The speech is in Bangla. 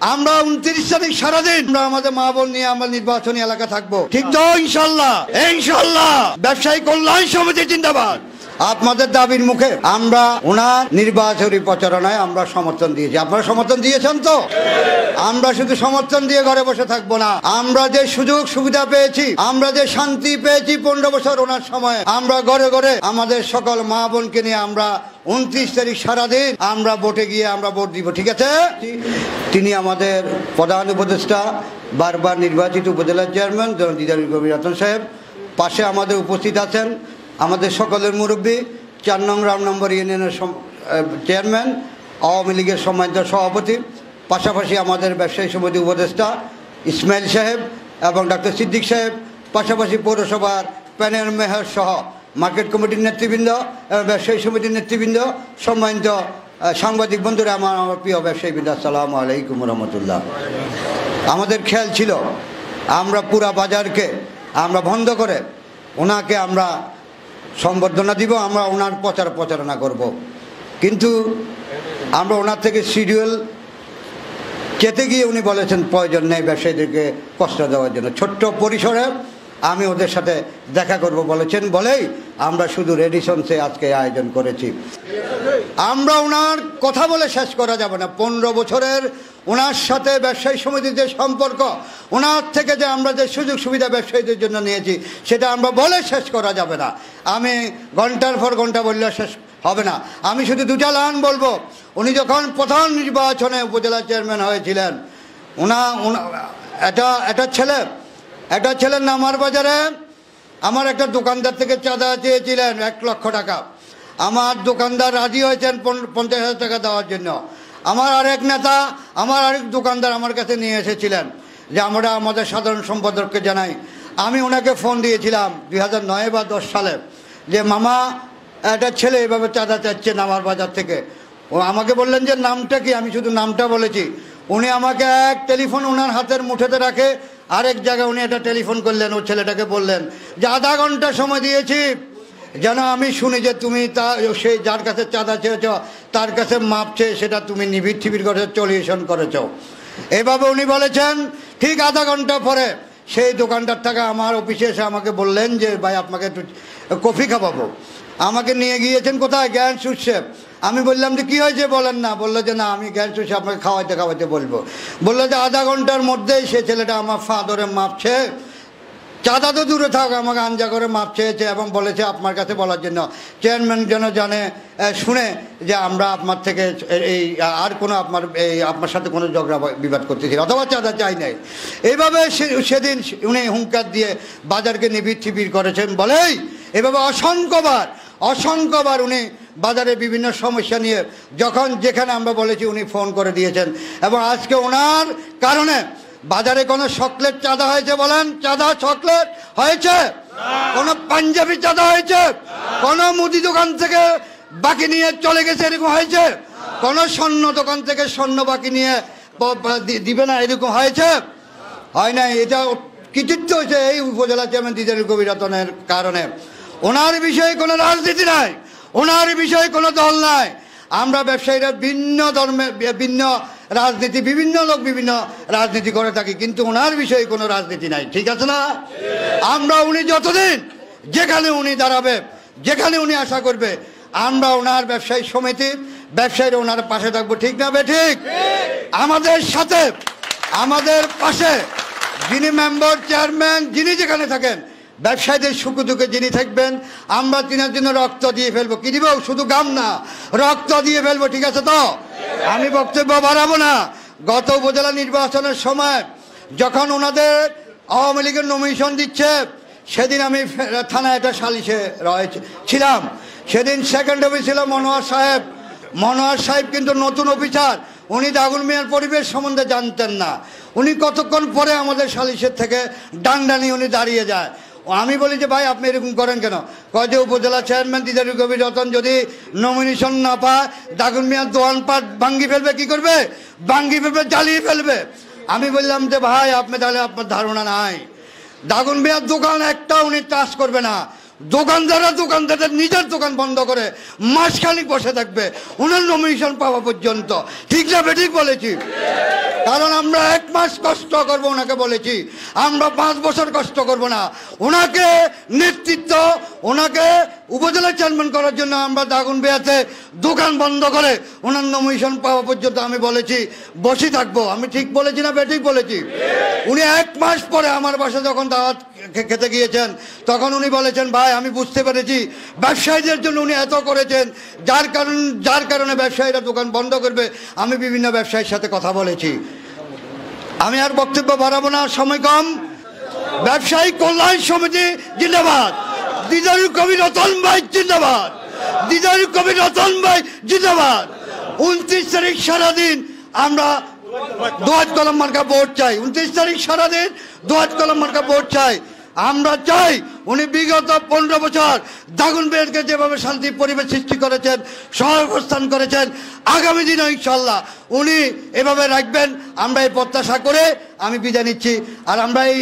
আমরা 29 তারিখ সারাদিন আমরা আমাদের মা বোন নিয়ে আমরা নির্বাচনী এলাকা থাকবো, ঠিক তো? ইনশাল্লাহ ইনশাল্লাহ। ব্যবসায়ী কল্যাণ সমিতি জিন্দাবাদ। আপনাদের দাবির মুখে আমরা ওনার নির্বাচনী প্রচারণায় আমরা সমর্থন দিয়েছি। আপনারা সমর্থন দিয়েছেন তো? আমরা শুধু সমর্থন দিয়ে ঘরে বসে থাকবো না। আমরা যে সুযোগ সুবিধা পেয়েছি, আমরা যে শান্তি পেয়েছি 15 বছর ওনার সময়, আমরা ঘরে ঘরে আমাদের সকল মা বোনকে নিয়ে আমরা 29 তারিখ সারাদিন আমরা ভোটে গিয়ে আমরা ভোট দিব, ঠিক আছে? তিনি আমাদের প্রধান উপদেষ্টা, বারবার নির্বাচিত উপজেলা চেয়ারম্যান জনাব দিদারুল কবির রতন সাহেব। পাশে আমাদের উপস্থিত আছেন আমাদের সকলের মুরব্বী 4 নং রাম নম্বর ইউনিয়নের চেয়ারম্যান, আওয়ামী লীগের সম্মানিত সভাপতি, পাশাপাশি আমাদের ব্যবসায়ী সমিতি উপদেষ্টা ইসমাইল সাহেব এবং ডক্টর সিদ্দিক সাহেব, পাশাপাশি পৌরসভার প্যানেল মেয়র সহ মার্কেট কমিটির নেতৃবৃন্দ এবং ব্যবসায়ী সমিতির নেতৃবৃন্দ, সম্মানিত সাংবাদিক বন্ধুরা, আমার প্রিয় ব্যবসায়ীবৃন্দ, আসসালামু আলাইকুম রহমতুল্লাহ। আমাদের খেয়াল ছিল আমরা পুরা বাজারকে আমরা বন্ধ করে ওনাকে আমরা সম্বর্ধনা দিব, আমরা ওনার প্রচারণা করব। কিন্তু আমরা ওনার থেকে শিডিউল চেতে গিয়ে উনি বলেছেন প্রয়োজন নেই ব্যবসায়ীদেরকে কষ্ট দেওয়ার জন্য। ছোট্ট পরিসরে আমি ওদের সাথে দেখা করব বলেছেন বলেই আমরা শুধু রেডিসনসে আজকে আয়োজন করেছি। আমরা ওনার কথা বলে শেষ করা যাবে না। 15 বছরের ওনার সাথে ব্যবসায়ী সমিতির যে সম্পর্ক, ওনার থেকে যে আমরা যে সুযোগ সুবিধা ব্যবসায়ীদের জন্য নিয়েছি, সেটা আমরা বলে শেষ করা যাবে না। আমি ঘন্টার পর ঘন্টা বললে শেষ হবে না। আমি শুধু 2টা লাইন বলবো। উনি যখন প্রধান নির্বাচনে উপজেলা চেয়ারম্যান হয়েছিলেন, একটা ছেলে নামার বাজারে আমার একটা দোকানদার থেকে চাঁদা চেয়েছিলেন 1 লক্ষ টাকা। আমার দোকানদার রাজি হয়েছেন 50,000 টাকা দেওয়ার জন্য। আমার আরেক নেতা, আমার আরেক দোকানদার আমার কাছে নিয়ে এসেছিলেন যে আমরা আমাদের সাধারণ সম্পাদককে জানাই। আমি ওনাকে ফোন দিয়েছিলাম 2009 বা 10 সালে যে মামা, একটা ছেলে এভাবে চাঁদা চাচ্ছে নামার বাজার থেকে। ও আমাকে বললেন যে নামটা কি? আমি শুধু নামটা বলেছি। উনি আমাকে এক টেলিফোন ওনার হাতের মুঠোতে রাখে আরেক জায়গায় উনি একটা টেলিফোন করলেন, ও ছেলেটাকে বললেন যে আধা ঘন্টা সময় দিয়েছি যেন আমি শুনি যে তুমি সেই যার কাছে চাঁদা চেয়েছ তার কাছে মাপ চেয়ে সেটা তুমি নিবিড় ঠিবির করে সলিউশন করেছ। এভাবে উনি বলেছেন। ঠিক আধা ঘন্টা পরে সেই দোকানদার থেকে আমার অফিসে এসে আমাকে বললেন যে ভাই আপনাকে একটু কফি খাওয়াবো। আমাকে নিয়ে গিয়েছেন কোথায়? জ্ঞান সুশে। আমি বললাম যে কী হয়েছে বলেন না। বললো যে না, আমি জ্ঞান সুশে আপনাকে খাওয়াইতে বলবো। বললো যে আধা ঘন্টার মধ্যেই সে ছেলেটা আমার ফাদরে মাপছে, চাঁদা তো দূরে থাক, আমাকে আঞ্জা করে মাপ চেয়েছে এবং বলেছে আপনার কাছে বলার জন্য, চেয়ারম্যান যেন জানে শুনে যে আমরা আপনার থেকে এই আর কোনো আপনার সাথে কোনো ঝগড়া বিবাদ করতেছি অথবা চাঁদা চাই নাই। এইভাবে সেদিন উনি হুঙ্কার দিয়ে বাজারকে নিবিড় ঠিবির করেছেন বলেই এভাবে অসংখ্যবার উনি বাজারে বিভিন্ন সমস্যা নিয়ে যখন যেখানে আমরা বলেছি উনি ফোন করে দিয়েছেন। এবং আজকে ওনার কারণে বাজারে কোনো চকলেট চাঁদা হয়েছে বলেন? চাঁদা চকলেট হয়েছে? কোনো পাঞ্জাবি চাঁদা হয়েছে? কোনো মুদি দোকান থেকে বাকি নিয়ে চলে গেছে এরকম হয়েছে? কোনো স্বর্ণ দোকান থেকে স্বর্ণ বাকি নিয়ে দিবে না এরকম হয়েছে? হয় নাই। এটা কৃতিত্ব হয়েছে এই উপজেলা চেয়ারম্যান দিদারুল কবির রতনের কারণে। ওনার বিষয়ে কোনো রাজনীতি নাই, ওনার বিষয়ে কোনো দল নাই। আমরা ব্যবসায়ীরা ভিন্ন ধর্মের ভিন্ন রাজনীতি, বিভিন্ন লোক বিভিন্ন রাজনীতি করে থাকি, কিন্তু ওনার বিষয়ে কোনো রাজনীতি নাই, ঠিক আছে না? আমরা উনি যতদিন যেখানে উনি দাঁড়াবে, যেখানে উনি আশা করবে, আমরা ওনার ব্যবসায়ী সমিতির ব্যবসায়ীরা ওনার পাশে থাকবো, ঠিক না বে ঠিক? আমাদের সাথে আমাদের পাশে যিনি মেম্বার চেয়ারম্যান যিনি যেখানে থাকেন, ব্যবসায়ীদের সুখ দুঃখে যিনি থাকবেন, আমরা তিনার জন্য রক্ত দিয়ে ফেলবো। কি দিব? শুধু গাম না, রক্ত দিয়ে ফেলবো, ঠিক আছে তো? আমি বক্তব্য বাড়াবো না। গত উপজেলা নির্বাচনের সময় যখন ওনাদের আওয়ামী লীগের নমিনেশন দিচ্ছে, সেদিন আমি থানায় একটা সালিশে ছিলাম। সেদিন সেকেন্ড অফিস ছিল মনোয়ার সাহেব। মনোয়ার সাহেব কিন্তু নতুন অফিসার, উনি দাগুল মিয়ার পরিবেশ সম্বন্ধে জানতেন না। উনি কতক্ষণ পরে আমাদের সালিশের থেকে ডান্ডা নিয়ে উনি দাঁড়িয়ে যায়। আমি বলি যে ভাই আপনি এরকম করেন কেন? কয় যে উপজেলা চেয়ারম্যান দিদারুল কবির রতন যদি নমিনেশন না পায়, দাগুল মিয়ার দোকানপাট ভাঙ্গি ফেলবে। কি করবে? ভাঙ্গি ফেলবে, জ্বালিয়ে ফেলবে। আমি বললাম যে ভাই আপনি তাহলে আপনার ধারণা নাই, দাগুল মিয়ার দোকান একটা উনি টাচ করবে না। দোকানদাররা দোকানদারদের নিজের দোকান বন্ধ করে মাসখানেক বসে থাকবে ওনার নমিনেশন পাওয়া পর্যন্ত। ঠিক না বেঠিক বলেছি? কারণ আমরা 1 মাস কষ্ট করবো ওনাকে বলেছি, আমরা 5 বছর কষ্ট করব না। ওনাকে নেতৃত্ব, ওনাকে উপজেলা চেয়ারম্যান করার জন্য আমরা দাগনভূঞাতে দোকান বন্ধ করে ওনার নমিনেশন পাওয়া পর্যন্ত আমি বলেছি বসে থাকবো। আমি ঠিক বলেছি না বেঠিক বলেছি? উনি 1 মাস পরে আমার বাসায় যখন দাওয়াত খেতে গিয়েছেন তখন উনি বলেছেন, ভাই আমি বুঝতে পেরেছি ব্যবসায়ীদের জন্য উনি এত করেছেন, যার কারণে ব্যবসায়ীরা দোকান বন্ধ করবে। আমি বিভিন্ন ব্যবসায়ীর সাথে কথা বলেছি। আমি আর বক্তব্য বাড়াবো না, সময় কম। ব্যবসায়ী কল্যাণ সমিতি জিন্দাবাদ, দিদারুল কবির রতন ভাই জিন্দাবাদ, দিদারুল কবির রতন ভাই জিন্দাবাদ। 29 তারিখ সারাদিন আমরা দোয়াত কলম মার্কা ভোট চাই। 29 তারিখ সারাদিন দোয়াত কলম মার্কা ভোট চাই। আমরা চাই উনি বিগত 15 বছর দাগনভূঞাকে যেভাবে শান্তি পরিবেশ সৃষ্টি করেছেন, সহাবস্থান করেছেন, আগামী দিনে ইনশাল্লাহ উনি এভাবে রাখবেন। আমরা এই প্রত্যাশা করে আমি বিদায় নিচ্ছি। আর আমরা এই